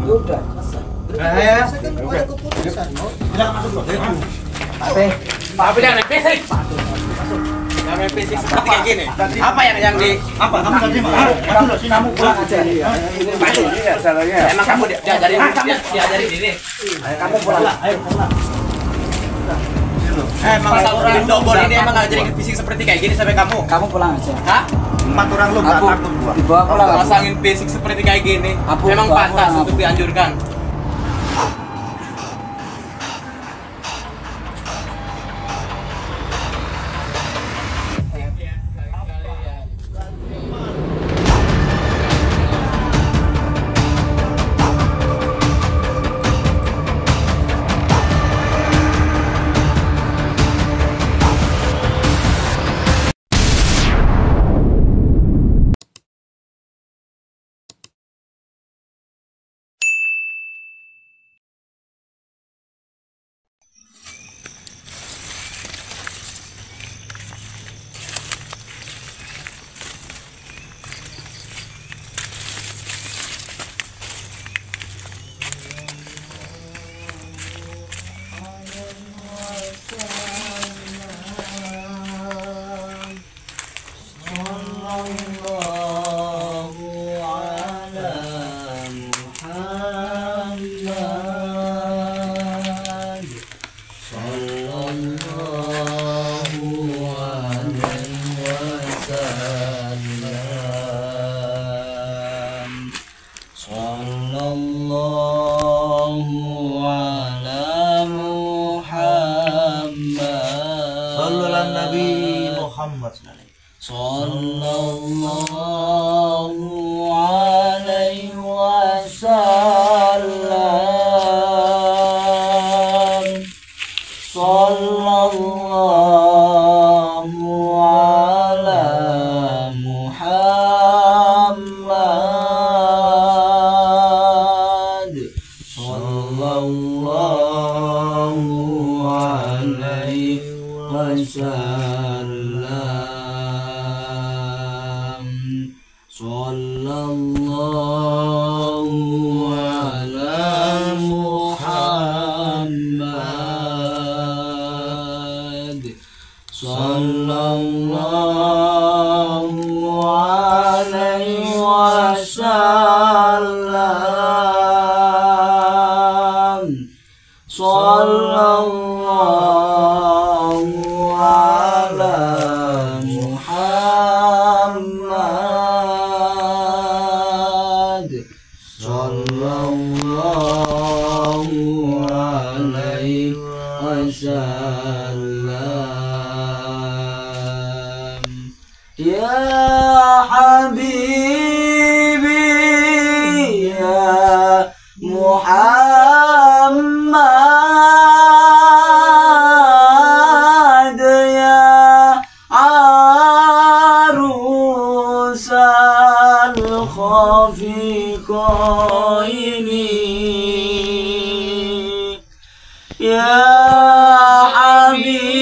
Ya udah, selesai. Saya kan ada keputusan, mau. Silakan masuk, Bro. Tapi jangan main fisik. Jangan main fisik seperti kayak gini. Apa yang di Apa? Kamu tadi mana? Masuk loh, sini. Kamu pulang aja. Emang kamu diajarin diri. Kamu pulang. Ayo, pulang. Emang orang dobol ini emang ngajarin fisik seperti kayak gini sampai kamu. Kamu pulang aja. Hah? 4 orang lu enggak takut gua. Dibawa pulang. Pasangin fisik seperti kayak gini. Abu, Memang bawa pantas pulang, untuk dianjurkan. Sallallahu alaihi wasallam. Sallallahu ala Muhammad. Sallallahu alaihi wasallam. Sallallahu ala Muhammad. Sallallahu alaihi wasallam. Sallallahu ala Muhammad. Sallallahu alaihi wasallam. Ya Habibi ya Muhammad, ya arusal khafiqaini, ya Habibi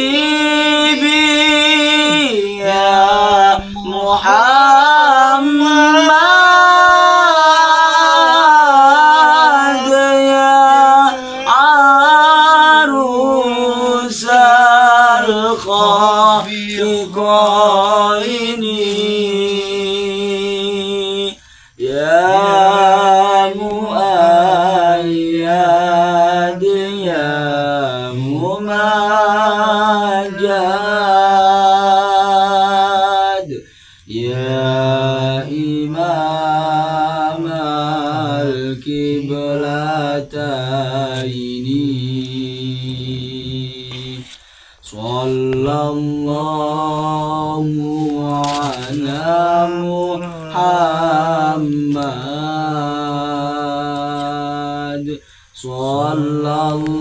ya Muhammad, ya arusal khafiqaini, ya muayyad ya mumajjad, ya imam al-qiblataini. Sallallahu ala Muhammad. Sallallahu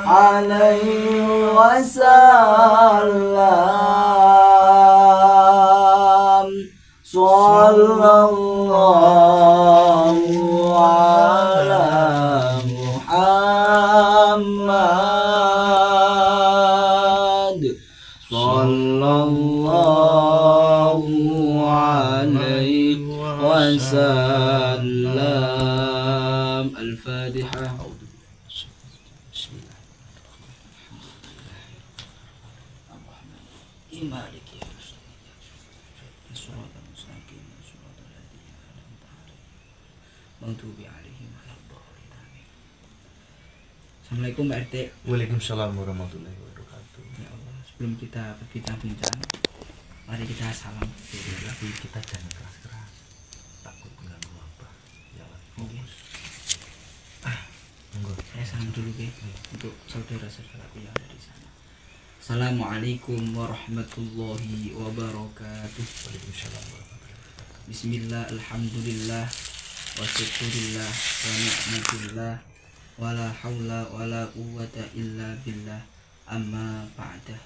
alaihi wasallam. Sallallahu ala Muhammad. Sallallahu alaihi wasallam. اللام الفاتحة. بسم الله مالك يا الصراط المستقيم صراط الذين أنعمت عليهم المغضوب عليهم ولا الضالين آمين. Assalamualaikum Pak RT. Waalaikumsalam warahmatullahi wabarakatuh. Ya Allah, sebelum kita berbincang-bincang, mari kita salam. Tapi kita jangan keras-keras, takut mengganggu apa. Ya Allah, fokus. Monggo. Saya salam dulu ke untuk saudara-saudaraku yang ada di sana. Assalamualaikum warahmatullahi wabarakatuh. Waalaikumsalam warahmatullahi wabarakatuh. Bismillah, alhamdulillah, wa syukurillah, wa ni'matillah, wa la hawla wa la quwwata illa billah, amma ba'dah.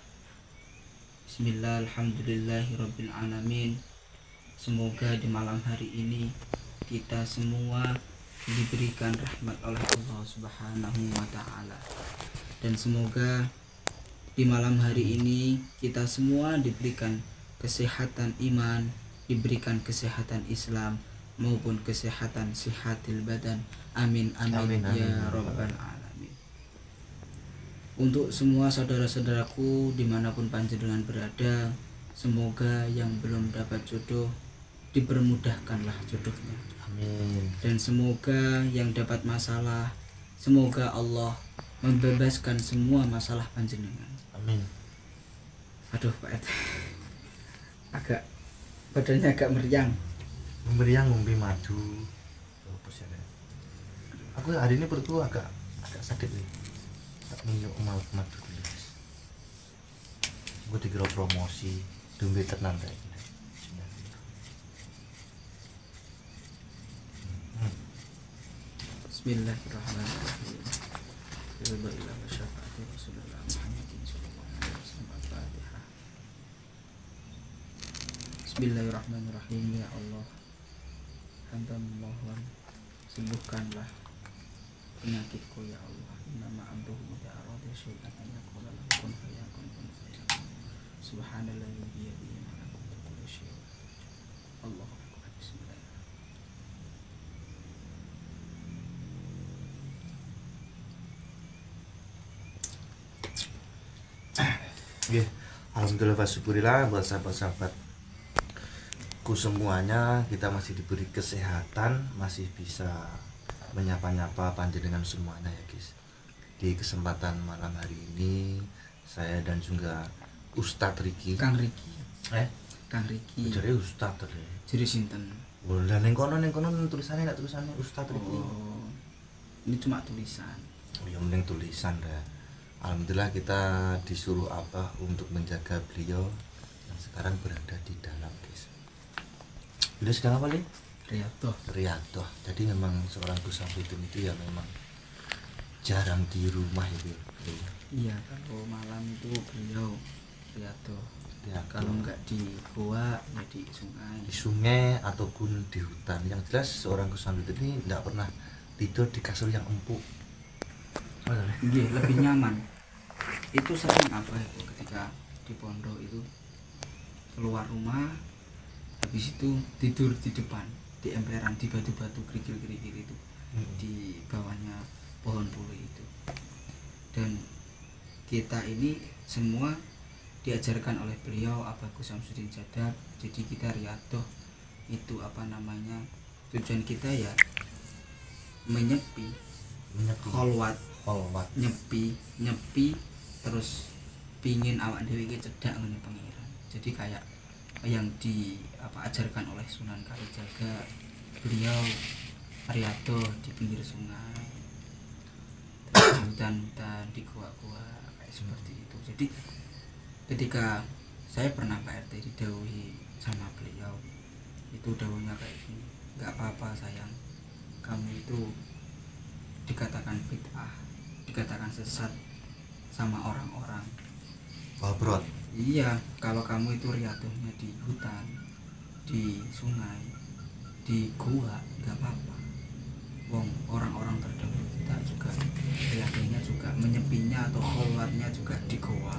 Bismillah, alhamdulillahi rabbil alamin. Semoga di malam hari ini kita semua diberikan rahmat oleh Allah Subhanahu wa ta'ala, dan semoga di malam hari ini kita semua diberikan kesehatan iman, diberikan kesehatan Islam maupun kesehatan sihatil badan. Amin amin, ya rabbal alamin. Untuk semua saudara-saudaraku dimanapun panjenengan berada, semoga yang belum dapat jodoh dipermudahkanlah jodohnya. Amin. Dan semoga yang dapat masalah, semoga Allah membebaskan semua masalah panjenengan. Amin. Aduh Pak RT, agak badannya agak meriang. Meriang ngombe madu. Apa sih ada? Aku hari ini perutku agak sakit nih. Tak minum madu dulu. Gue dikira promosi dombe tenan kayak gini. Bismillahirrahmanirrahim. Bismillahirrahmanirrahim. Ya Allah, hamba memohon sembuhkanlah penyakitku ya Allah. Innama amruhu idza arada syai'an an yaqula lahu kun fayakun kun fayakun. Subhanallah biyadihi malakutu kulli syai'. Allahu akbar. Bismillah. Nggih, alhamdulillah wa syukurillah buat sahabat-sahabatku semuanya, kita masih diberi kesehatan, masih bisa menyapa-nyapa panjenengan semuanya ya guys. Di kesempatan malam hari ini saya dan juga Ustadz Riki. Kang Riki. Kang Riki. Jadi Ustadz tadi. Jadi sinten? Lah ning kono tulisannya enggak tulisannya Ustadz Riki. Oh, ini cuma tulisan. Oh, yang penting tulisan dah. Alhamdulillah kita disuruh Abah untuk menjaga beliau yang sekarang berada di dalam guys. Beliau sedang apa nih? Riyadhah. Jadi memang seorang Gus Samsudin itu ya memang jarang di rumah ya. Iya, kalau malam itu beliau Riyadhah. Ya, Kalau enggak di goa ya di sungai. di sungai ataupun di hutan. Yang jelas seorang Gus Samsudin ini tidak pernah tidur di kasur yang empuk. Iya, lebih nyaman. Itu sering apa itu ketika di pondok itu keluar rumah, habis itu tidur di depan, di emperan, di batu-batu kerikil-kerikil itu, di bawahnya pohon puluh itu. Dan kita ini semua diajarkan oleh beliau Abah Gus Samsudin Jadab. Jadi kita Riyadhah itu apa namanya, tujuan kita ya menyepi, kholwat, nyepi terus pingin awak dewe iki cedak ngene pengiran. Jadi kayak yang di apa ajarkan oleh Sunan Kalijaga, beliau Riyadhah di pinggir sungai, terus hutan-hutan, di gua-gua kayak seperti itu. Jadi ketika saya pernah Pak RT didhawuhi sama beliau, itu dawuhnya kayak gini, nggak apa-apa sayang, kamu itu dikatakan bid'ah, dikatakan sesat sama orang-orang. Babrot. Iya, kalau kamu itu Riyadhahnya di hutan, di sungai, di gua, nggak apa-apa. Wong orang-orang terdahulu kita juga Riyadhahnya juga menyepinya atau kholwatnya juga di gua.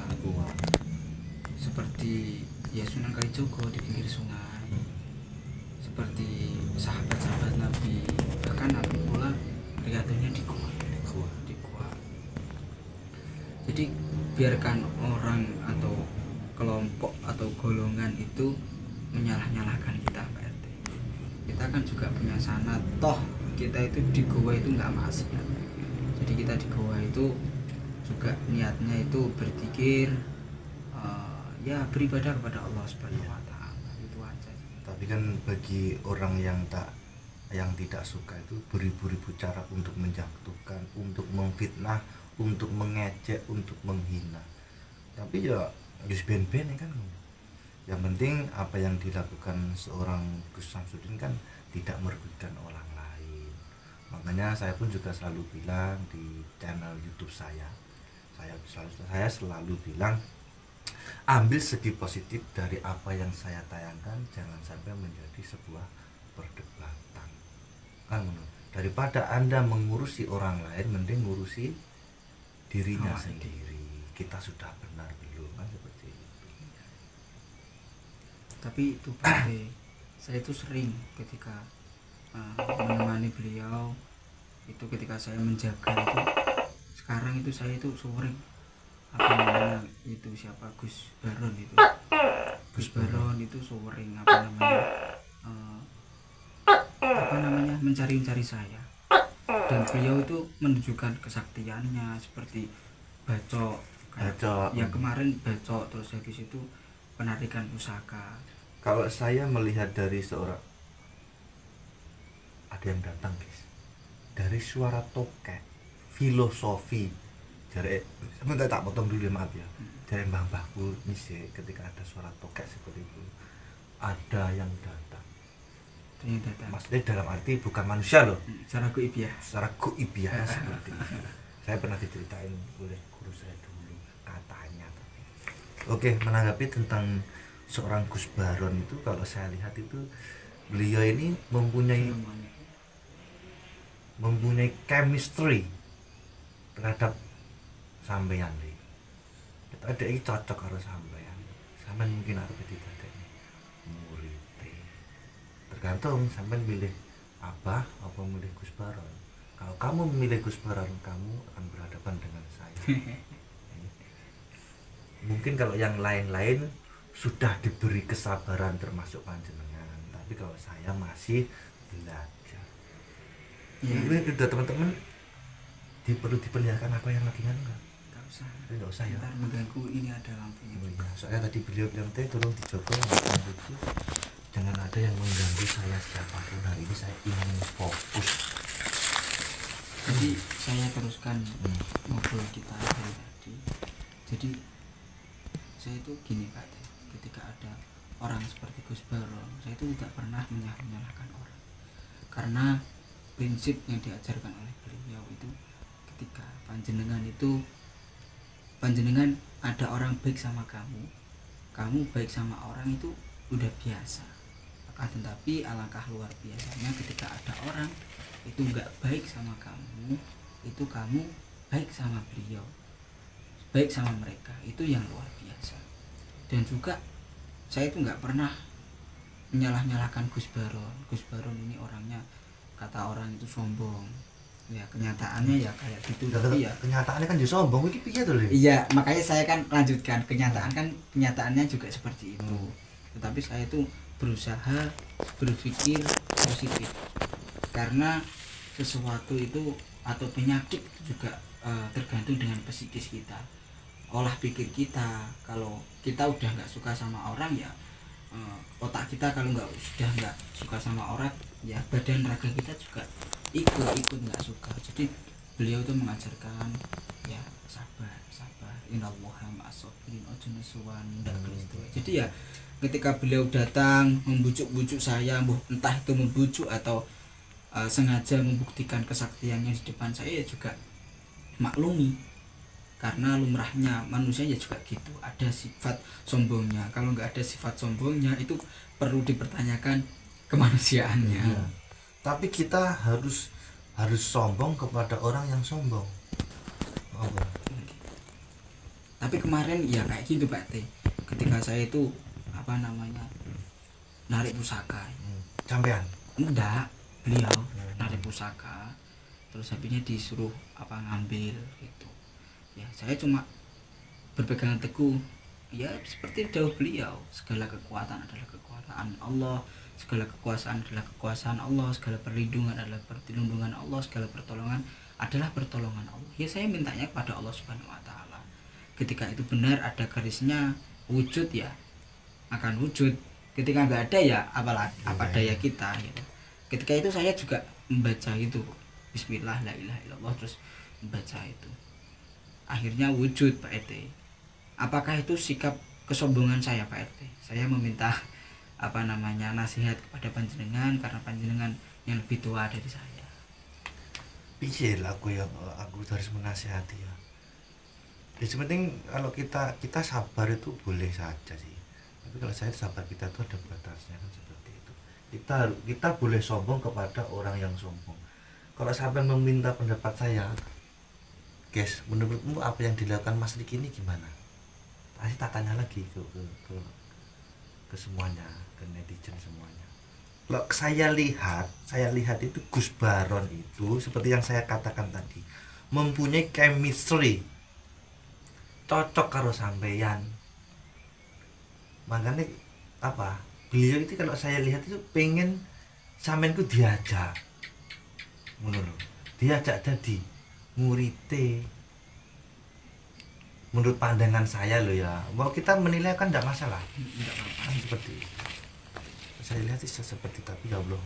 Seperti ya Sunan Kalijogo di pinggir sungai, seperti sahabat-sahabat Nabi biarkan orang atau kelompok atau golongan itu menyalah-nyalahkan kita Pak RT. Kita kan juga punya sanad, toh kita itu di goa itu nggak maksiat. Jadi kita di goa itu juga niatnya itu berzikir, ya beribadah kepada Allah Subhanahu wa taala, itu aja. Tapi kan bagi orang yang tidak suka itu beribu-ribu cara untuk menjatuhkan, untuk memfitnah, untuk mengejek, untuk menghina. Tapi ya just ben-ben kan. Yang penting apa yang dilakukan seorang Gus Samsudin kan tidak merugikan orang lain. Makanya saya pun juga selalu bilang di channel YouTube saya selalu bilang, ambil segi positif dari apa yang saya tayangkan, jangan sampai menjadi sebuah perdebatan. Kan daripada Anda mengurusi orang lain, mending ngurusi dirinya sendiri. Kita sudah benar belum, kan seperti itu. Tapi itu Pak, saya itu sering ketika menemani beliau itu, ketika saya menjaga itu, sekarang itu saya itu sering apa namanya itu siapa Gus Baron itu, Gus Baron itu sering apa namanya mencari saya, dan beliau itu menunjukkan kesaktiannya seperti bacok ya kemarin bacok, terus habis itu penarikan pusaka. Kalau saya melihat dari seorang, ada yang datang guys, dari suara tokek, filosofi jare, sebentar tak potong dulu ya, maaf ya, jare mbah-mbahku nih ketika ada suara tokek seperti itu, ada yang datang. Maksudnya dalam arti bukan manusia loh, secara goibiah seperti itu. Saya pernah diceritain oleh guru saya dulu katanya. Oke, menanggapi tentang seorang Gus Baron itu, kalau saya lihat itu beliau ini mempunyai chemistry terhadap sampeyan nih. Kita ada ini cocok karo sampeyan. Sampeyan mungkin harus didadekne murid. Tergantung sampeyan milih apa milih Gus Baron. Kalau kamu memilih Gus Baron, kamu akan berhadapan dengan saya. Mungkin kalau yang lain-lain sudah diberi kesabaran termasuk panjenengan, tapi kalau saya masih belajar. Ini udah teman-teman perlu diperlihatkan apa yang lagi kan enggak? Enggak usah ya. Ntar mengganggu, ini ada lampunya. Oh iya, soalnya tadi beliau bilang tolong dijogo jangan ada yang mengganggu saya siapapun. Hari ini saya ingin fokus. Jadi saya teruskan ngobrol kita dari tadi. Jadi saya itu gini Pak, ketika ada orang seperti Gus Baron, saya itu tidak pernah menyalahkan orang, karena prinsip yang diajarkan oleh beliau itu, ketika panjenengan ada orang baik sama kamu baik sama orang itu udah biasa. Akan tetapi alangkah luar biasanya ketika ada orang itu nggak baik sama kamu, itu kamu baik sama beliau, baik sama mereka, itu yang luar biasa. Dan juga saya itu nggak pernah menyalah-nyalahkan Gus Baron ini orangnya, kata orang itu sombong. Ya kenyataannya ya kayak gitu. Tapi ya kenyataannya kan dia sombong iki piye to lho. Iya, makanya saya kan lanjutkan, kenyataannya juga seperti itu. Tetapi saya itu berusaha berpikir positif, karena sesuatu itu atau penyakit itu juga tergantung dengan psikis kita, olah pikir kita. Kalau kita udah nggak suka sama orang ya otak kita kalau sudah nggak suka sama orang ya badan raga kita juga ikut nggak suka. Jadi beliau itu mengajarkan ya sabar, innallaha ma'as-sabirin, ojo nesuwan ndak Kristo. Jadi ya ketika beliau datang membujuk-bujuk saya, entah itu membujuk atau sengaja membuktikan kesaktiannya di depan saya, ya juga maklumi, karena lumrahnya manusia ya juga gitu, ada sifat sombongnya. Kalau nggak ada sifat sombongnya itu perlu dipertanyakan kemanusiaannya. Ya. Tapi kita harus sombong kepada orang yang sombong. Tapi kemarin ya kayak gitu Pak T, ketika saya itu apa namanya narik pusaka. Sampean? Enggak, beliau narik pusaka, terus habisnya disuruh apa ngambil gitu. Ya saya cuma berpegang teguh ya seperti dawuh beliau, segala kekuatan adalah kekuasaan Allah, segala kekuasaan adalah kekuasaan Allah, segala perlindungan adalah perlindungan Allah, segala pertolongan adalah pertolongan Allah. Ya saya mintanya kepada Allah Subhanahu wa taala. Ketika itu benar ada garisnya wujud ya akan wujud. Ketika nggak ada ya apa daya kita gitu. Ketika itu saya juga membaca itu Bismillah la ilaha illallah terus membaca itu. Akhirnya wujud Pak RT. Apakah itu sikap kesombongan saya Pak RT? Saya meminta nasihat kepada panjenengan karena panjenengan yang lebih tua dari saya. Piye lah aku harus menasihati ya. Ya penting kalau kita sabar itu boleh saja sih. Tapi kalau saya sabar kita itu ada batasnya kan seperti itu. Kita boleh sombong kepada orang yang sombong. Kalau sampai meminta pendapat saya, guys, menurutmu apa yang dilakukan Mas Riki ini gimana? Pasti tak tanya lagi ke semuanya, ke netizen semuanya. Kalau saya lihat itu Gus Baron itu seperti yang saya katakan tadi, mempunyai chemistry cocok karo sampeyan. Makanya beliau itu kalau saya lihat itu pengen sampean ku diajak jadi murite. Menurut pandangan saya loh ya, mau kita menilai kan tidak masalah, kan seperti itu. Saya lihat sih seperti tapi ya Allah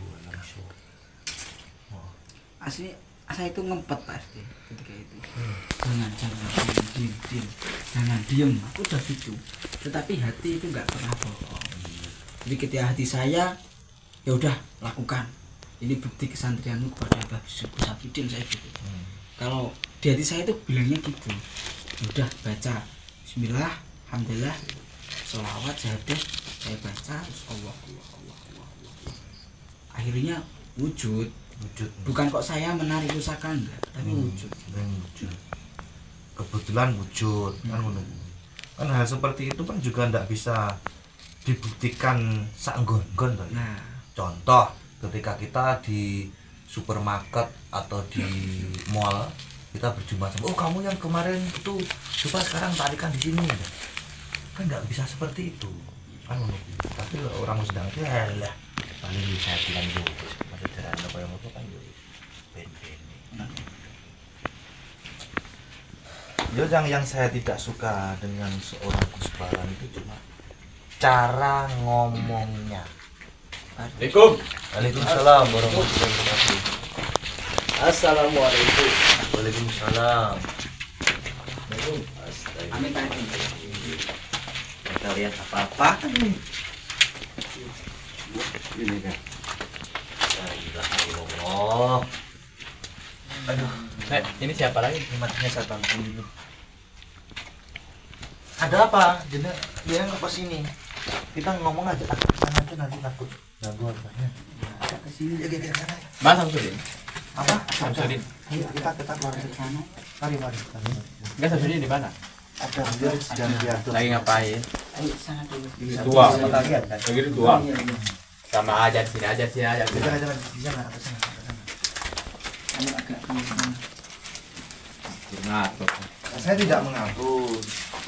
Asli saya itu ngempet Pak RT ketika itu. Jangan diem, aku udah gitu. Tetapi hati itu nggak pernah bohong. Jadi ketika hati saya ya udah lakukan. Ini bukti kesantrianmu kepada Abah Safidin saya gitu. Kalau di hati saya itu bilangnya gitu. Udah baca Bismillah, alhamdulillah, sholawat, syahadat, saya baca terus Allah. Akhirnya wujud. Bukan kok saya menarik usahakan enggak, tapi wujud. Kebetulan wujud kan hal seperti itu kan juga tidak bisa dibuktikan sak-nggon-nggon. Nah, contoh ketika kita di supermarket atau di mall kita berjumpa sama, oh kamu yang kemarin itu coba sekarang tarikan di sini, kan nggak bisa seperti itu kan. Tapi orang sedang itu lah paling bisa bilang itu masih jalan apa yang itu kan yang saya tidak suka dengan seorang Gus Baron itu cuma cara ngomongnya. Waalaikumsalam warahmatullahi wabarakatuh. Assalamualaikum. Waalaikumsalam. Amin Pak RT. Kita lihat apa ini? Ini kan. Allah. Aduh. Ini siapa lagi? Matinya satan dulu. Ada apa? Dia ke sini. Kita ngomong aja sana aja nanti takut ganggu orangnya. Ke sini aja sana. Mas Samsudin. Apa? Samsudin. Ayo kita keluar ke sana. Mari. Enggak, Samsudin di mana? Ada dia sedang diatur. Lagi ngapain? Ayo sana dulu. Tua. Lihat kan? Begitu tua. Sama aja sini aja. Jangan bisa enggak ke sana. Ayo agak ke Ngatur. Saya tidak mengatur.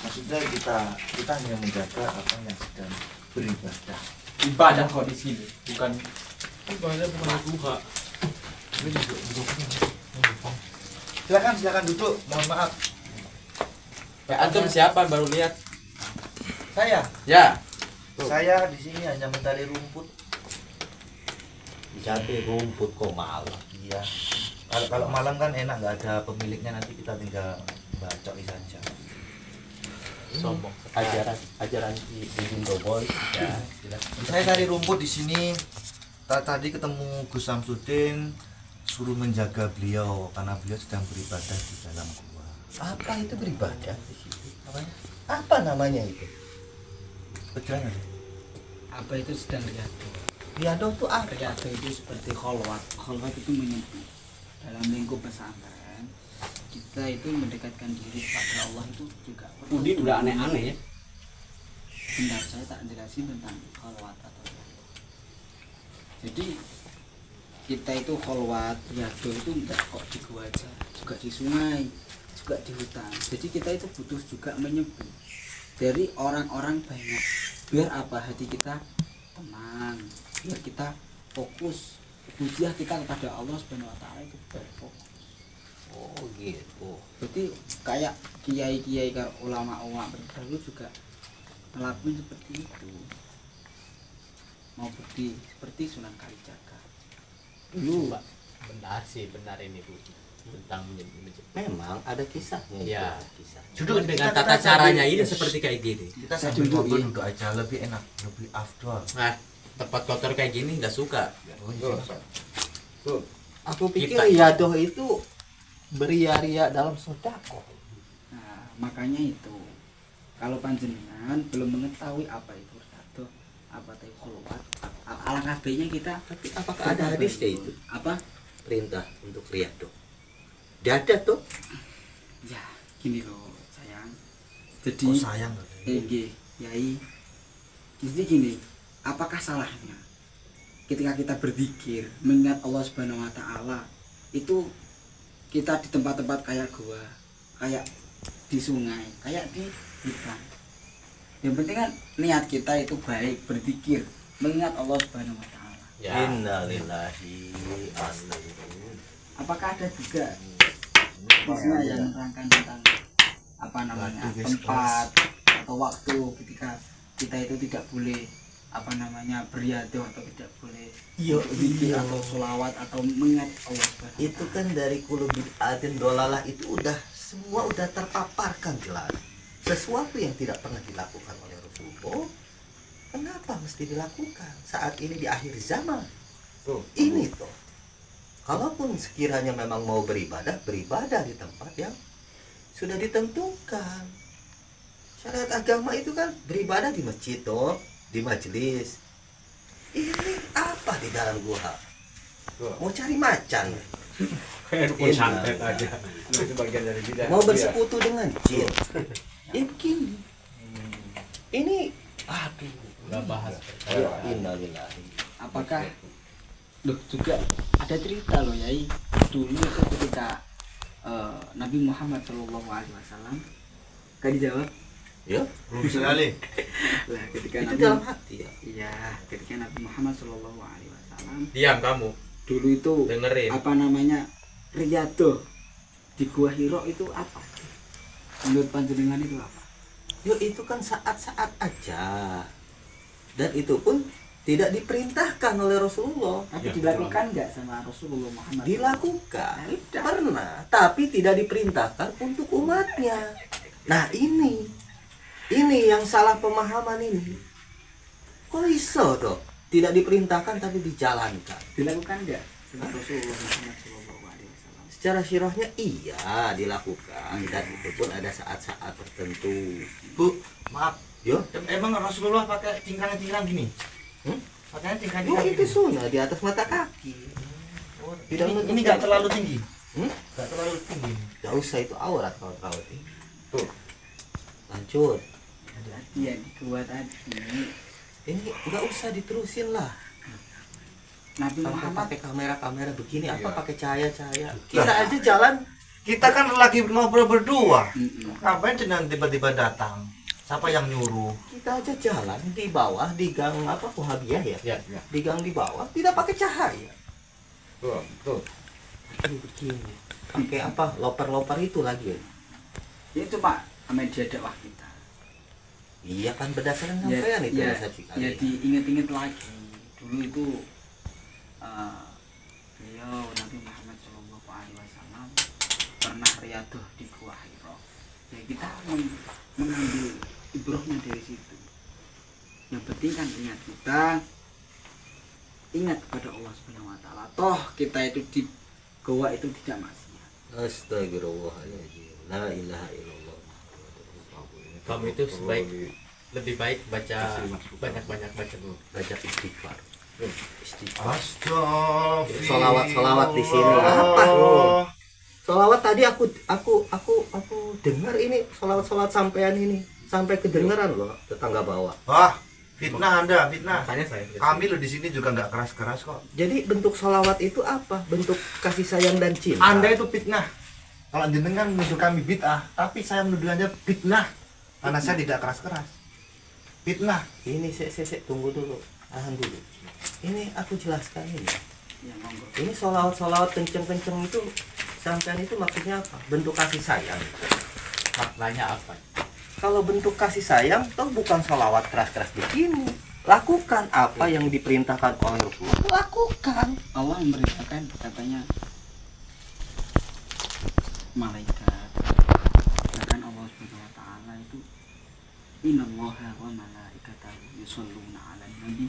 Maksudnya kita hanya menjaga apa yang sedang beribadah. Ibadah kok di sini, bukan Tuhan. Silakan duduk. Mohon maaf. Antum siapa baru lihat? Saya. Ya. Saya di sini hanya mencari rumput. Mencari rumput kok malam. Iya. Kalau malam kan enak, nggak ada pemiliknya, nanti kita tinggal bacoki saja. Sombong. Ajaran di Indo Boy. Ya. Saya cari rumput di sini. Tadi ketemu Gus Samsudin, suruh menjaga beliau karena beliau sedang beribadah di dalam gua. Apa itu beribadah di sini? Apa namanya itu? Berjalan. apa itu sedang riado. Riado itu apa? Riado itu seperti kholwat. Kholwat itu menyebut dalam lingkup pesantren kita itu mendekatkan diri kepada Allah itu juga perlu. Udin udah aneh-aneh ya. Bentar, saya tak jelasin tentang kholwat atau riado. Jadi kita itu kholwat riyadhah itu enggak kok di gua aja, juga di sungai, juga di hutan. Jadi kita itu butuh juga menyepi dari orang-orang banyak. Biar apa? Hati kita tenang, biar kita fokus ujiah kita kepada Allah Subhanahu wa taala itu berfokus. Oh gitu. Berarti kayak kiai-kiai ulama-ulama terdahulu juga ngelakuin seperti itu. Mau bukti seperti Sunan Kalijaga. Dulu Benar sih, benar ini Bu. Tentang Memang ada kisahnya. Ya. Kisah. Judul dengan tata caranya ini seperti kayak gini. Kita Saya sambil duduk, ngobrol iya. duduk aja lebih enak, lebih afdol. Nah, tempat kotor kayak gini nggak suka. Oh, iya. Aku pikir Kita- riyadhah itu beria-ria dalam sedekah. Nah, makanya itu kalau panjenengan belum mengetahui apa itu riyadhah, apa itu kholwat, alangkah baiknya kita Tapi apakah ada hadisnya itu? apa? Perintah untuk riyadhah. Dada tuh. Ya, gini loh, sayang. Jadi Oh sayang. nggih, Yai. Jadi gini, apakah salahnya ketika kita berzikir mengingat Allah Subhanahu wa taala itu kita di tempat-tempat kayak gua, kayak di sungai, kayak di hutan. Yang penting kan niat kita itu baik, berzikir mengingat Allah Subhanahu wa taala. Ya. Innalillahi astagfirullah. Apakah ada juga di sana yang menerangkan tentang apa namanya Waduh, guys, tempat atau waktu ketika kita itu tidak boleh apa namanya beriadah atau tidak boleh berzikir atau sholawat atau mengingat Allah Subhanahu wa Itu kan dari kulubid adin dolalah itu udah semua udah terpaparkan jelas. Sesuatu yang tidak pernah dilakukan oleh Rasulullah, kenapa mesti dilakukan saat ini di akhir zaman? Ini tuh, kalaupun sekiranya memang mau beribadah, beribadah di tempat yang sudah ditentukan. Syariat agama itu kan beribadah di masjid tuh, di majelis. Ini apa di dalam gua? Mau cari macan? Kayak dukun santet aja. Itu bagian dari bidang. Mau bersekutu dengan jin? Ini ini aduh. Enggak bahas. Ya, innalillahi. apakah loh juga ada cerita loh Yai dulu itu ketika Nabi Muhammad Shallallahu Alaihi Wasallam kan dijawab Ya, sekali. lah ketika itu Nabi dalam hati ya. iya ketika Nabi Muhammad Shallallahu Alaihi Wasallam Diam kamu, dulu itu dengerin. apa namanya riyadhah di Gua Hiro itu apa menurut panjenengan itu apa? Yo, itu kan saat-saat aja. Dan itu pun tidak diperintahkan oleh Rasulullah. Tapi Ya, dilakukan nggak sama Rasulullah Muhammad? Dilakukan pernah, tapi tidak diperintahkan untuk umatnya. Nah, ini yang salah pemahaman ini. Kok iso dok? Tidak diperintahkan tapi dijalankan. Dilakukan nggak sama Rasulullah Muhammad Shallallahu Alaihi Wasallam? Secara syirahnya iya dilakukan, dan itu pun ada saat-saat tertentu. Bu, maaf. Yo, Emang Rasulullah pakai cingkrang-cingkrang gini? Pakainya yo cingkrang-cingkrang itu gini? sunnah di atas mata kaki. Oh, Tidak ini menutup nggak jam. terlalu tinggi? Hmm? Nggak terlalu tinggi. Gak usah, itu aurat kalau terawat ini. Tuh. Lanjut. Hati-hati ya di Gua tadi. Ini nggak usah diterusin lah. Nabi Sampai Muhammad pakai kamera begini, apa Iya. pakai cahaya-cahaya. Kita aja jalan. Kita kan lagi ngobrol berdua. Mm-mm. Ngapain jenengan tiba-tiba datang? Siapa yang nyuruh? Kita aja jalan di bawah di gang apa Wahabiyah ya? Ya, Di gang di bawah tidak pakai cahaya. tuh. Ini begini. Pakai apa? Loper-loper itu lagi ya. itu Pak media dakwah kita. Iya kan berdasarkan sampean itu ya, Ustaz Cikali. ya diingat-ingat lagi dulu itu beliau Nabi Muhammad Shallallahu Alaihi Wasallam pernah riyadhah di Gua Hiro. Ya kita mengambil ibrahnya dari situ. Yang penting kan ingat kita ingat kepada Allah Subhanahu Wa Taala. Toh kita itu di goa itu tidak maksiat. Astagfirullahaladzim. La ilaha illallah. Kamu itu lebih baik baca banyak-banyak baca dulu. Baca istighfar. Istighfar. Astagfirullah. Solawat di sini. Apa? Solawat tadi aku dengar ini solawat sampean ini sampai kedengeran loh tetangga bawah. Wah, Fitnah Anda, fitnah. Makanya saya. Kami lo di sini juga nggak keras-keras kok. Jadi bentuk sholawat itu apa? Bentuk kasih sayang dan cinta. Anda itu fitnah. Kalau jenengan menuduh kami bid'ah, tapi saya menuduh Anda fitnah. Karena saya tidak keras-keras. Fitnah. Ini saya tunggu dulu. Tahan dulu. Ini aku jelaskan ini. Ya, monggo. Ini sholawat kenceng-kenceng itu sampean itu maksudnya apa? Bentuk kasih sayang. Maknanya apa? Kalau bentuk kasih sayang, toh bukan sholawat keras-keras begini. Lakukan apa yang diperintahkan oleh Rasulullah. Lakukan. Allah memerintahkan katanya malaikat, bahkan Allah Subhanahu wa taala itu innallaha wa malaikatahu yusholluna 'alan nabi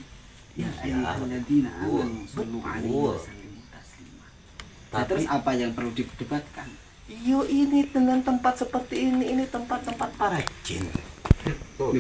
ya ayyuhalladzina amanu shollu 'alaihi wa sallimu taslima. Nah, terus apa yang perlu didebatkan? Iyo, ini dengan tempat seperti ini tempat-tempat para jin. Tuh.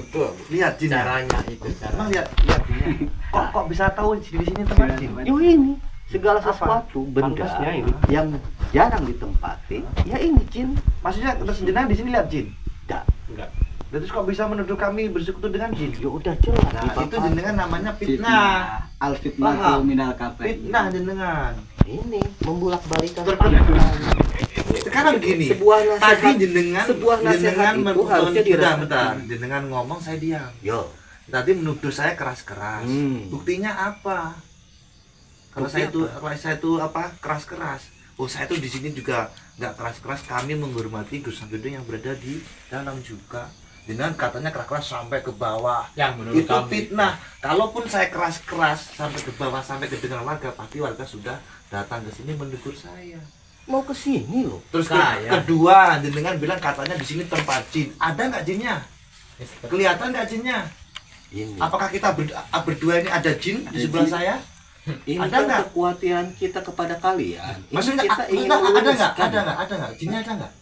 Lihat jinnya. Caranya itu Emang caranya. lihat jinnya. Kok bisa tahu di sini tempat jin? Yo, ini segala sesuatu benda Pantasnya ini. yang jarang ditempati, ya ini jin. Maksudnya terus jenengan di sini lihat jin. Enggak. Enggak. Terus kok bisa menuduh kami bersekutu dengan jin? Ya udah jelas. Nah, Bapak. itu jenengan namanya fitnah. Al fitnatu Paham? minal kabair. Fitnah jenengan. Ini membulak-balikan Sekarang gini. Sebuah nasihat, Tadi jenengan nasihat itu harusnya dirasakan. bentar. Jenengan ngomong saya diam. Yo, Tadi menuduh saya keras-keras. Buktinya apa? Kalau Bukti saya itu apa? Keras-keras. Oh, saya tuh di sini juga nggak keras-keras. Kami menghormati Gus Samsudin yang berada di dalam juga. Dengan katanya keras-keras sampai ke bawah. Yang menurut Itu kamu. fitnah. Kalaupun saya keras-keras sampai ke bawah sampai ke dengan warga, pasti warga sudah datang ke sini menegur saya. mau ke sini loh. Terus Saya. kedua, jenengan bilang katanya di sini tempat jin. Ada nggak jinnya? Ya, seperti- Kelihatan nggak jinnya? Ini. Apakah kita berdua ini ada jin di sebelah jin? saya? Ini Ada kan nggak? kekhawatiran kita kepada kalian. Ini Maksudnya kita ingin ada nggak? meluruskan. Ada nggak? Jinnya ada nggak?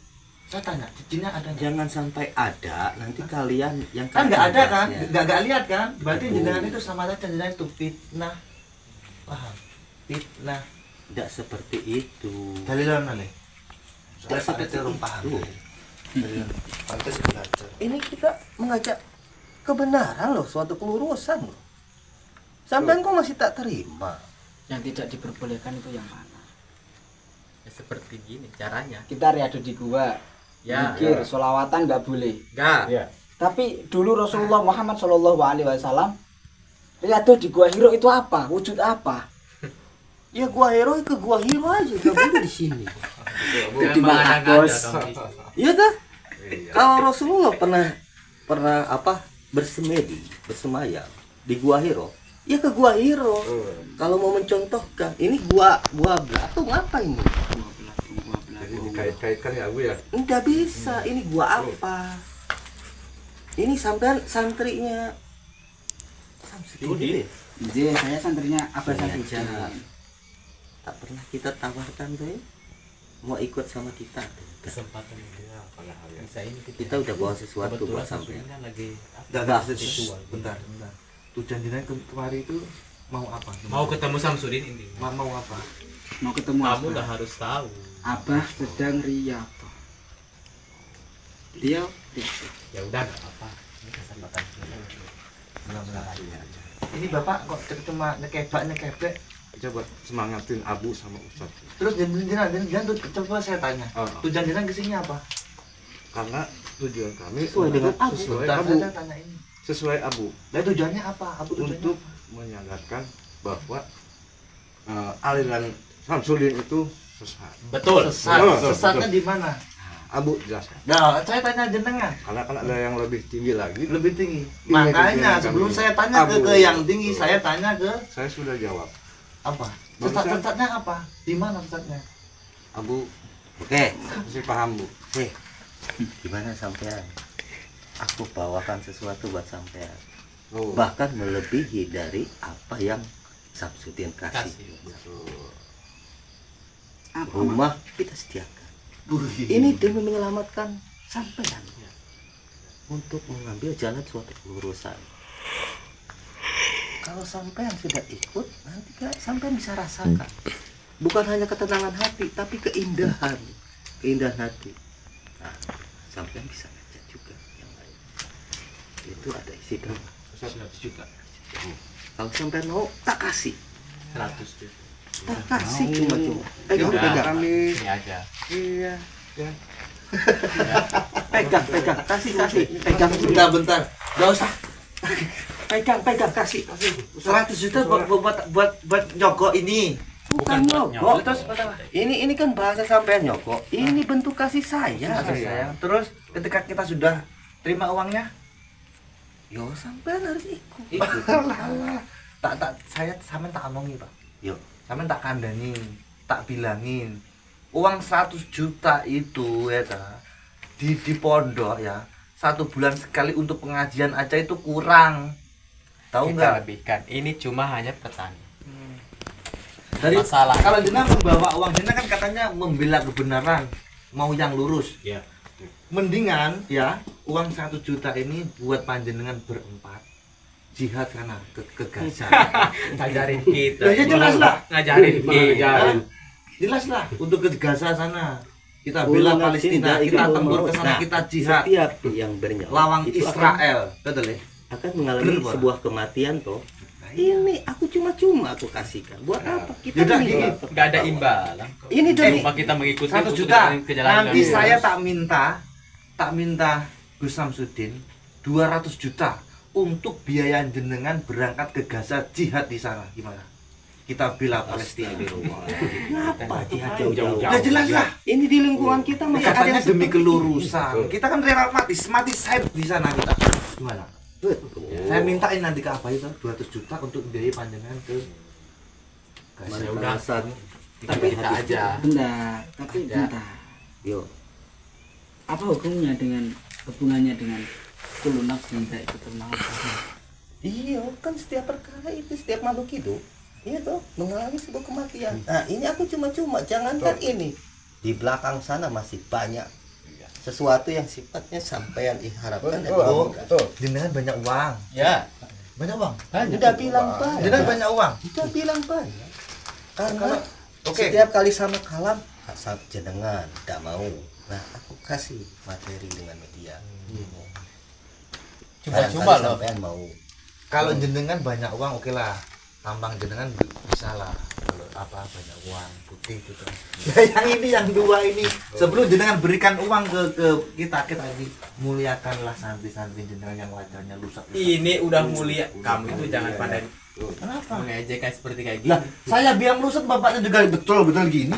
Saya tanya, jinnya ada nggak? Jangan sampai ada, nanti kalian yang Kan nggak ada kan? cerdasnya. Nggak lihat kan? Berarti Betul. jenengan itu sama saja jenengan itu fitnah. Paham? Fitnah. Tidak seperti itu. Dalilan mana? Tidak seperti itu. Pantas belajar. Ini kita mengajak kebenaran loh, suatu kelurusan loh. Sampean kok masih tak terima? Yang tidak diperbolehkan itu yang mana? Ya, seperti gini caranya. Kita riado di gua, Ya. mikir, sholawatan nggak boleh. Enggak. Iya. Tapi dulu Rasulullah Muhammad Shallallahu Alaihi Wasallam riado di gua Hiro itu apa? Wujud apa? Ya gua hero ke gua hero aja, gak boleh di sini. Jangan Di mana, mengada-ngada Bos? dong. Iya dah. Kalau Rasulullah pernah apa bersemayam di gua hero, ya ke gua hero. Kalau mau mencontohkan, ini gua belatung apa ini? Gua belatung. Dikait-kaitkan ya Bu ya. Enggak bisa, ini gua apa? Ini sampean santrinya Samsudin. Jadi saya santrinya Abah Iya, Samsudin. jangan. Tak pernah kita tawarkan tuh ya, mau ikut sama kita tuh. Kesempatan ini apa lah ya. Bisa ini Kita udah bawa sesuatu buat sampean. sampean lagi Enggak, ritual. bentar. Tujuan jenengan kemari itu mau apa? Mau ketemu Samsudin ini. Mau apa? Mau ketemu Kamu Abah. udah harus tahu. Abah sedang riyato. Dia Ya udah enggak apa. Ini kesempatan. Ini Bapak kok nekebak Coba semangatin Abu sama Ustaz. Terus jangan coba saya tanya. Tujuan jenengan kesini apa? Karena tujuan kami Sesuai dengan Abu. sesuai Bentar, Abu. saya tanya ini. Sesuai Abu Lah tujuannya apa? Abu tujuannya untuk menyadarkan bahwa aliran Samsudin itu sesat. Betul. sesat. Betul, Sesatnya betul. di mana? Abu jelaskan. Nah, saya tanya jenengan. Karena kan ada yang lebih tinggi lagi. Lebih tinggi. Ini Makanya tujuan sebelum kami. saya tanya ke Abu. yang tinggi, saya tanya ke Saya sudah jawab. apa? Bangsa. Sesatnya apa? Di mana sesatnya? Abu Oke, masih paham Bu. gimana sampean? Aku bawakan sesuatu buat sampean. Oh, Bahkan melebihi dari apa yang Samsudin kasih. apa? Rumah kita sediakan. Ini demi menyelamatkan sampean untuk mengambil jalan suatu kelurusan. Kalau sampean sudah ikut, nanti kan sampean bisa rasakan bukan hanya ketenangan hati, tapi keindahan hati. Nah, sampean bisa ngajak juga yang lain. Itu ada isi doa. Ustaz, juga. Kalau sampai mau tak kasih. 100 juta. Tak kasih cuma-cuma. Pegang, Udah, pegang. Ini aja. Iya. Pegang, kasih, pegang. Bentar. Gak usah. Pegang, kasih. 100 juta buat nyogok ini. Bukan nyogok. Terus ini kan bahasa sampean nyogok. Ini bentuk kasih sayang. Kasih sayang. Terus ketika kita sudah terima uangnya, Yo sampean harus ikut. saya sampean tak omongi, Pak. Yo, Sampean tak kandani, tak bilangin. Uang 100 juta itu ya di pondok ya. 1 bulan sekali untuk pengajian aja itu kurang. Tahu Kita nggak? lebihkan. Ini cuma hanya petani. Dari Masalah. kalau jenengan membawa uang jenengan kan katanya membela kebenaran, mau yang lurus. Ya. Mendingan ya uang 1 juta ini buat panjenengan berempat jihad karena ke Gaza. Ngajarin kita. Ya jelas lah. Ngajarin kita. Hah? Jelas lah untuk ke Gaza sana. Kita bela Palestina, kita tempur ke sana, kita jihad Setiap yang bernyawa lawang itu Israel. Betul ya? akan mengalami Bener, Pak. sebuah kematian toh. Ini aku cuma-cuma aku kasihkan. Buat apa? Kita Yaudah, ini gini. Nggak ada imbalan. Ini demi Cuma kita mengikuti 1 untuk juta. ke jalan Nanti lurus. saya tak minta Gus Samsudin 200 juta untuk biaya jenengan berangkat ke Gaza jihad di sana. Gimana? Kita bela Palestina. Ngapa jihad Jauh-jauh. jauh-jauh? Ya jelas lah. Ini di lingkungan kita masih ada Katanya yang demi seperti kelurusan. Kita kan rela mati syahid di sana kita. Gimana? Betul. Saya mintain nanti ke apa itu 200 juta untuk biaya panjenengan ke Gaza. Mana udah. alasan? Tapi kita aja. Bentar, tapi Ada. bentar. Yo, Apa hubungannya dengan kullu nafsin dha'iqatul maut? iya kan setiap perkara itu setiap makhluk hidup iya toh mengalami sebuah kematian. Nah ini aku cuma-cuma jangankan ini di belakang sana masih banyak sesuatu yang sifatnya sampean harapkan dan Oh, inginkan. jenengan banyak uang. Ya, Banyak uang. udah bilang banyak. Jenengan banyak uang. Udah bilang banyak. Karena Oke. setiap kali sama kalam asal jenengan tidak mau. Nah aku kasih materi dengan media. Coba-coba Barangkali loh. sampean mau. Kalau jenengan banyak uang oke lah. Tampang jenengan bisa lah. Kalau apa banyak uang putih gitu. Ya yang ini yang 2 ini sebelum jenengan berikan uang ke kita lagi muliakanlah santri-santri jenengan yang wajahnya lusak. Ini udah mulia. Kamu itu jangan pandai Kenapa? mengejekkan seperti kayak Lah, gini. saya bilang lusut bapaknya juga betul gini.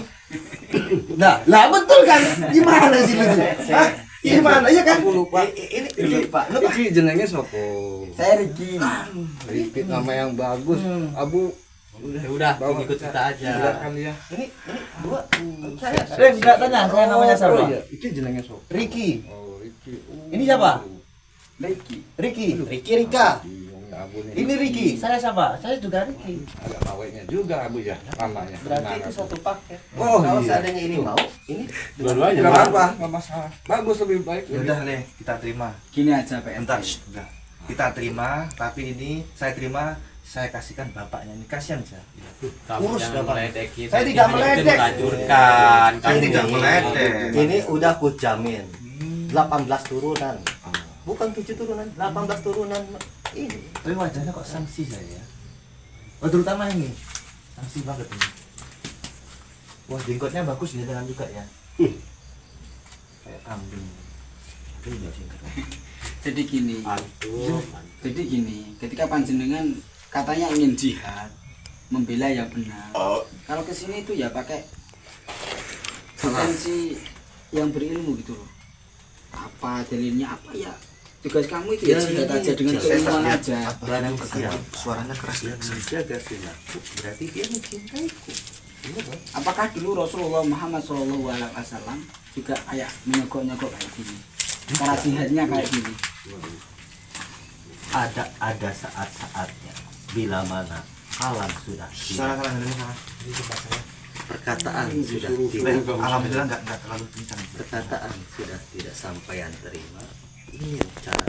Nah, betul kan? Gimana sih lu? Hah? Gimana ya kan? Aku lupa. Ini Pak, lu Pak. Iki jenenge sopo? Saya Riki. Ripit nama yang bagus. Abu Udah, ikut kita aja. silakan ya. Ini dua saya Enggak tanya, saya namanya siapa? iya. Iki jenenge sopo? Ricky. Oh, Riki. Ini siapa? Riki. Ricky. Ricky Rika. Abu Ini Ricky. Saya siapa? Saya juga Ricky. Ada pawainya juga Abu ya namanya. Berarti itu satu paket. Oh, Kalau iya. seandainya ini mau, ini Dua-duanya. Enggak apa-apa, enggak masalah. Bagus lebih baik. Ya udah nih, kita terima. Gini aja Pak. Entar, udah. Kita terima, tapi ini saya terima, saya kasihkan bapaknya ini kasihan saya. Kamu Urus jangan Bapak. meledekin. Saya tidak Hanya itu meledek. melacurkan. Saya Kamu tidak ini. meledek. ini udah aku jamin. 18 turunan. Bukan 7 turunan, 18 turunan. Ini Tapi wajahnya kok sanksi saya ya. Oh terutama ini sanksi banget ini. Wah jenggotnya bagus ya dengan juga ya. Kayak kambing. Jadi gini. Mantul. Jadi gini, ketika panjenengan katanya ingin jihad, membela yang benar. Kalau ke sini itu ya pakai potensi yang berilmu gitu loh. Apa dalilnya apa ya? Tugas kamu itu ya jihad aja dengan keilmuan aja. Barang suaranya keras ya. menjaga sunatku, berarti dia mencintaiku. Iya dong. Apakah dulu Rasulullah Muhammad SAW juga kayak menyogok-nyogok kayak gini? Cara jihadnya kayak gini. Ada saat-saatnya bila mana kalam sudah Salah tidak, salah ini salah. Ini tempat saya. perkataan sudah Eh, tidak, alhamdulillah enggak terlalu kencang. perkataan sudah tidak sampean terima. Ini cara.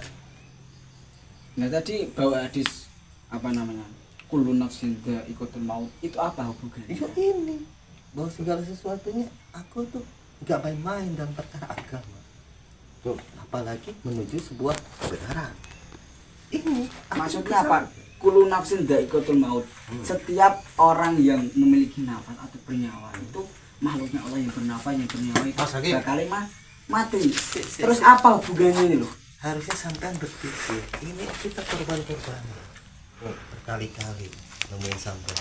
Nah tadi bawa hadis apa namanya? Kullu nafsin dha'iqatul maut. Itu apa hubungannya? Itu ini bahwa segala sesuatunya aku tuh nggak main-main dalam perkara agama. Apalagi menuju sebuah kebenaran. Ini aku Maksudnya apa? kullu nafsin dha'iqatul maut. Setiap orang yang memiliki nafas atau bernyawa itu makhluknya Allah yang bernafas, yang bernyawa itu Mas Hakim. bakal mati. Terus apa hubungannya ini loh? Harusnya sampean berpikir, ini kita korban-korban berkali-kali nemuin sampean,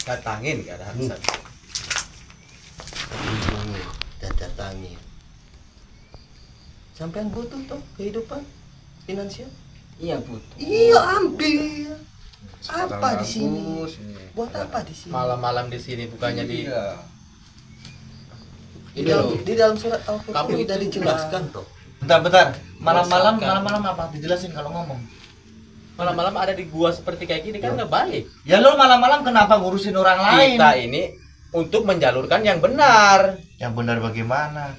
Datangin gak ada alasan. kunjungi dan datangi. Sampean butuh toh kehidupan finansial? Iya butuh. Iya, ambil. Apa di Bagus sini? ini. Buat apa di sini? Malam-malam di sini bukannya di Iya. Di dalam surat Al-Qur'an Kamu udah itu dijelaskan toh. Bentar. Malam-malam Bosankan. apa? Dijelasin kalau ngomong. malam-malam ada di gua seperti kayak gini kan nggak baik. Ya lo malam-malam kenapa ngurusin orang lain? Kita ini untuk menjalurkan yang benar. Yang benar bagaimana?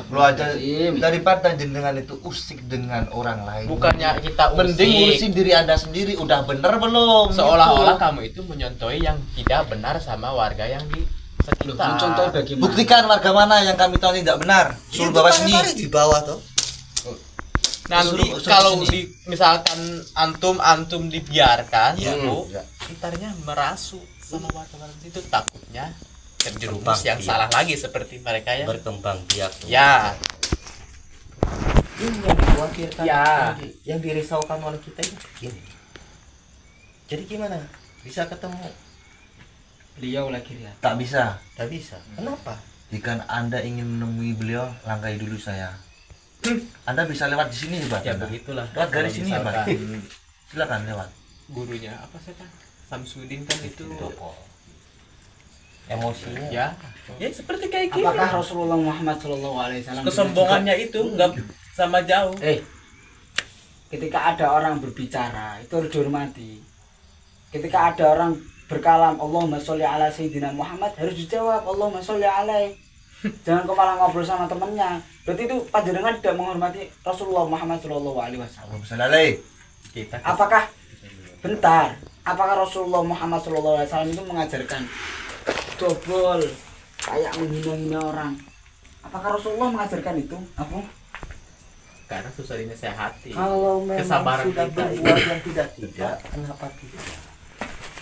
Lo aja daripada jenengan itu usik dengan orang lain. Bukannya kita Mending ngurusin usik, diri Anda sendiri. Udah bener belum? seolah-olah Gitu. kamu itu menyontoi yang tidak benar sama warga yang di sekitar. Contoh bagaimana? Buktikan warga mana yang kami tahu tidak benar. Suruh bawa sini. Di bawah toh. Nanti Suruh kalau sini. misalkan antum dibiarkan, Iya. Bu, sekitarnya merasuk sama warga-warga itu, takutnya terjerumus Berkembang yang biak. salah lagi seperti mereka ya. Berkembang biak. Ya, Ini yang dikhawatirkan, Ya. yang dirisaukan oleh kita ini begini. Jadi gimana? Bisa ketemu? Beliau lagi ya. Tak bisa. Tidak bisa. Kenapa? Jika Anda ingin menemui beliau, langkahi dulu saya. Anda bisa lewat di sini Pak. ya begitulah. Lewat dari Kalau sini ya, Pak. misalkan Silakan lewat. gurunya apa sih kan? Samsudin kan itu. Emosinya. Ya seperti kayak gini. Apakah Rasulullah Muhammad SAW Kesombongannya itu nggak sama jauh. ketika ada orang berbicara itu harus dihormati. Ketika ada orang berkalam Allahumma sholli ala sayyidina Muhammad harus dijawab Allahumma sholli alaih. Jangan kau malah ngobrol sama temennya. Berarti itu panjenengan tidak menghormati Rasulullah Muhammad SAW. Assalamualaikum. Kita Apakah bentar? Apakah Rasulullah Muhammad SAW itu mengajarkan dobol kayak menghina-hina orang? Apakah Rasulullah mengajarkan itu? Apa? karena susah dinasehati. Kalau memang Kesabaran sudah kita berbuat yang tidak, kenapa tidak?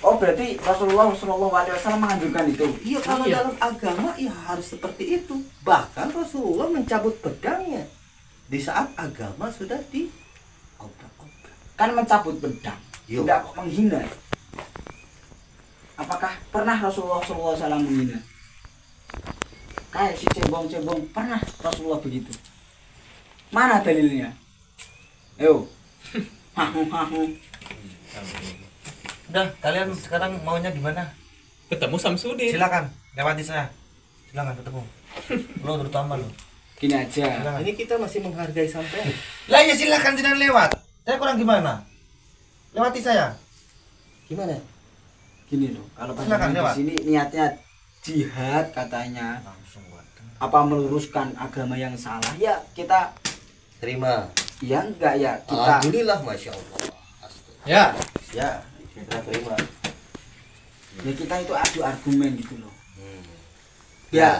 Oh berarti Rasulullah SAW menganjurkan itu. Iya, kalau Iya. dalam agama ya harus seperti itu. Bahkan Rasulullah mencabut pedangnya di saat agama sudah diobrak-obrak. Kan mencabut pedang, Yo. tidak kok menghina. Apakah pernah Rasulullah SAW menghina? Kayak si cebong-cebong pernah Rasulullah begitu. Mana dalilnya? Ayo. Hahu. Udah, kalian sekarang maunya gimana? Ketemu Samsudin. Silakan lewati saya. Silakan ketemu. Lo terutama lo. Gini aja. Silakan. Ini kita masih menghargai sampean. Lah ya silakan jangan lewat. Saya kurang gimana? Lewati saya. Gimana? Gini loh, kalau Silakan, panjenengan di lewat. sini niatnya jihad katanya, Langsung buat. apa meluruskan agama yang salah? Ya kita, Terima. ya enggak ya kita. Alhamdulillah, masya Allah. Ya, Ya, kita terima. Ya kita itu adu argumen gitu loh. Hmm.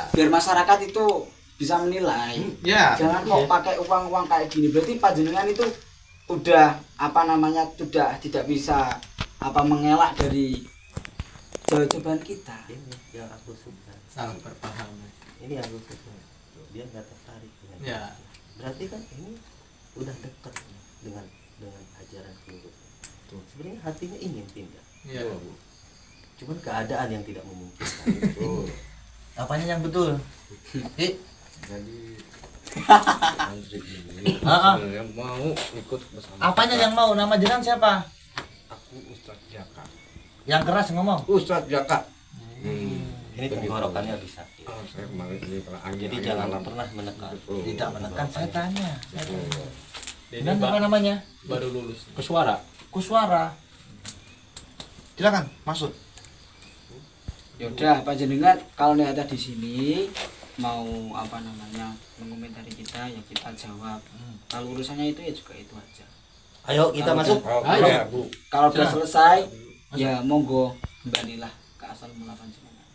Biar masyarakat itu bisa menilai. ya. Jangan kok pakai uang-uang kayak gini. Berarti panjenengan itu udah apa namanya sudah tidak bisa apa mengelak dari jawaban kita. Ini yang aku suka. Salah berpahaman. Ini yang aku suka. Dia nggak tertarik dengan Ya. itu. Berarti kan ini udah dekat dengan ajaran hidup. Sebenarnya hatinya ingin pindah. Ya. Cuman keadaan yang tidak memungkinkan. Apanya yang betul? Jadi santri ini sebenarnya mau ikut bersama. Apanya yang mau? Nama jenengan siapa? Aku Ustadz Jaka. Yang keras ngomong. Ustadz Jaka. Ini tenggorokannya bisa. Saya kemarin ini pernah angin. Jadi jangan pernah menekan. Tidak menekan, saya tanya. Ini Dan apa namanya? baru lulus. Kesuara. Kuswara. Silakan masuk. Ya udah panjenengan kalau niatnya di sini mau apa namanya mengomentari kita ya kita jawab. Kalau urusannya itu ya juga itu aja. Ayo kita masuk. Ayo, ya, Bu. Kalau sudah selesai ya monggo kembalilah ke asal mula panjenengan.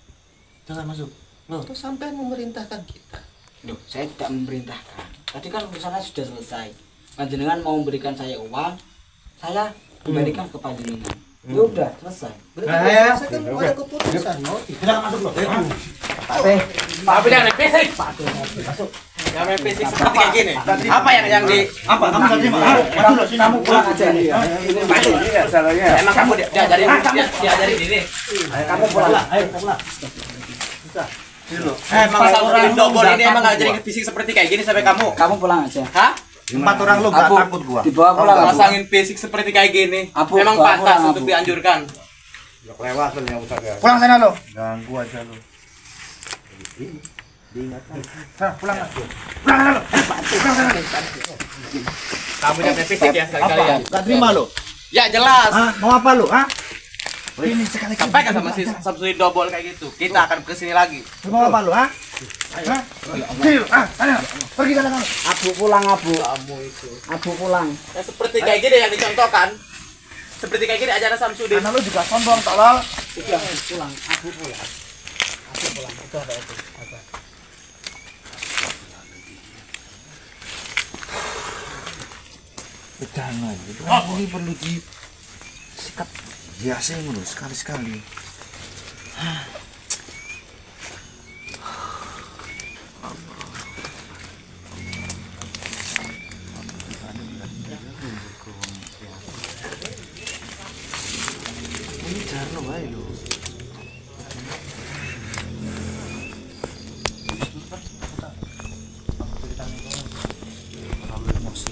Silakan masuk. Loh, Terus sampai memerintahkan kita. Loh, saya tidak memerintahkan. Tadi kan urusannya sudah selesai. Panjenengan mau memberikan saya uang, saya kembalikan ke panjenengan. Ya udah selesai. Berarti selesai kan ada keputusan. Silakan masuk loh. Tapi jangan main fisik. Masuk. Jangan main fisik seperti kayak gini. Apa yang di Apa? Kamu tadi mah? Masuk loh, sini kamu pulang aja. Emang kamu diajari diri. Kamu pulang lah. Ayo pulang. Emang Samsudin Dobol ini emang ngajarin fisik seperti kayak gini sampai kamu. Kamu pulang aja. Hah? 4 orang lu enggak takut gua. Dibawa pulang. Abu. Pasangin fisik seperti kayak gini. Abu, Memang bawa pantas pulang, untuk Abu. dianjurkan. Lewat tuh yang Ustaz ya. Pulang sana lo. Ganggu aja lu. Sana pulang lah. Pulang sana lo. Pulang sana. Kamu jangan main fisik ya sekali-kali ya. Enggak terima lo. Ya jelas. Hah? Mau apa lu? Hah? Ini sekali Sampaikan sama si Samsudin Dobol kayak gitu. Kita akan kesini lagi. Mau apa lu? Hah? Hah? Sini lu. Sana. Pergi sana kamu. Abu pulang, Abu. Kamu itu. Abu pulang. Ya, seperti kayak gini yang dicontohkan. Seperti kayak gini ajaran Samsudin. Karena lu juga sombong tolol. Sudah pulang, Abu pulang. Abu pulang. Itu ada itu. Ada. Jangan. Ini perlu di sikap biasa ngono sekali-sekali. Ini jarno wae lho. Terlalu emosi.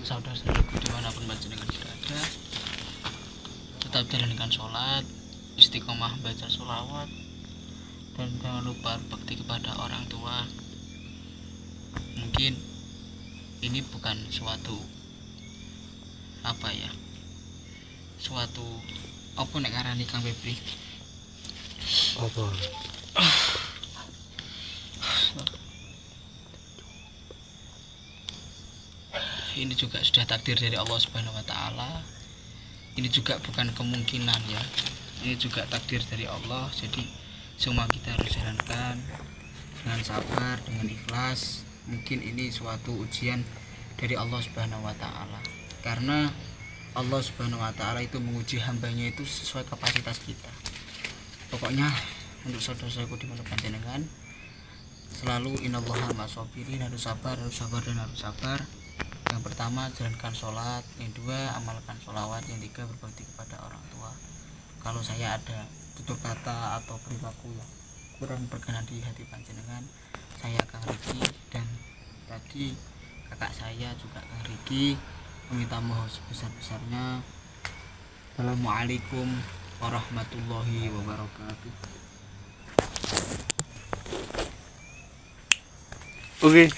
Saudara-saudaraku dimanapun panjenengan berada, tetap jalankan sholat, istiqomah baca sholawat, dan jangan lupa berbakti kepada orang tua. Mungkin ini bukan suatu suatu apa nek ngarani Kang Febri? Apa? Ini juga sudah takdir dari Allah Subhanahu wa taala. Ini juga bukan kemungkinan ya. Ini juga takdir dari Allah. Jadi semua kita harus jalankan dengan sabar, dengan ikhlas. Mungkin ini suatu ujian dari Allah Subhanahu wa taala. Karena Allah Subhanahu wa taala itu menguji hambanya itu sesuai kapasitas kita. Pokoknya untuk saudara-saudaraku di mana panjenengan selalu innallaha ma'as-sabirin, harus sabar dan harus sabar. Yang pertama jalankan sholat, yang dua amalkan sholawat, yang tiga berbakti kepada orang tua. Kalau saya ada tutur kata atau perilaku yang kurang berkenan di hati panjenengan, saya Kang Riki dan tadi kakak saya juga Kang Riki meminta mohon sebesar-besarnya. Assalamualaikum warahmatullahi wabarakatuh. Oke.